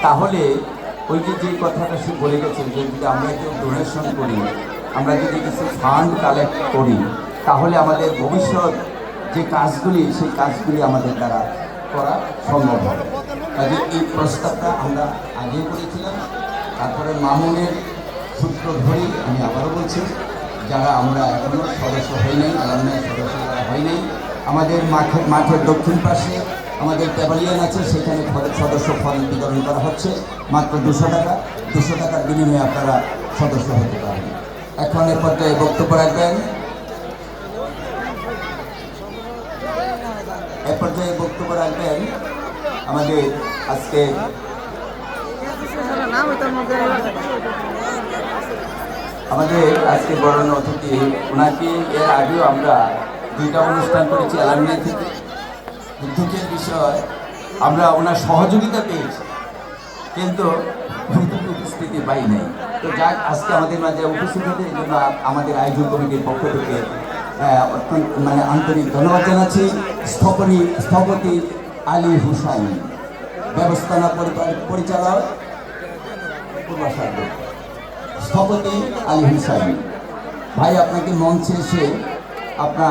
তাহলে ওই যে কথাটা সে বলে গেছে যে যদি আমরা কেউ ডোনেশন করি, আমরা যদি কিছু ফান্ড কালেক্ট করি, তাহলে আমাদের ভবিষ্যৎ যে কাজগুলি সেই কাজগুলি আমাদের দ্বারা করা সম্ভব হবে। কাজে এই প্রস্তাবটা আমরা আগে করেছিলাম। তারপরে মামুনের সূত্র ধরেই আমি আবারও বলছি, যারা আমরা এখনও সদস্য হই নাই, আলামনায় সদস্য যারা হয় নাই, আমাদের মাঠের দক্ষিণ পাশে আমাদের প্যাভিলিয়ন আছে, সেখানে সদস্য ফর্ম বিতরণ করা হচ্ছে মাত্র 200 টাকা। 200 টাকার বিনিময়ে আপনারা সদস্য হতে পারেন। এখন এ পর্যায়ে বক্তব্য রাখবেন আমাদের আজকে বরণ অতিথি, ওনাকে এর আগেও আমরা 2টা অনুষ্ঠান করেছি অ্যালামনাই থেকে। দুঃখের বিষয়, আমরা ওনার সহযোগিতা পেয়েছি কিন্তু উপস্থিতি পাই নাই। তো যাক, আজকে আমাদের মাঝে উপস্থিত হতে এই জন্য আমাদের আয়োজন কমিটির পক্ষ থেকে আন্তরিক ধন্যবাদ জানাচ্ছি। স্থপতি আলী হুসাইন, ব্যবস্থাপনা পরিচালক স্থপতি আলী হুসাইন ভাই, আপনাকে মঞ্চে এসে আপনার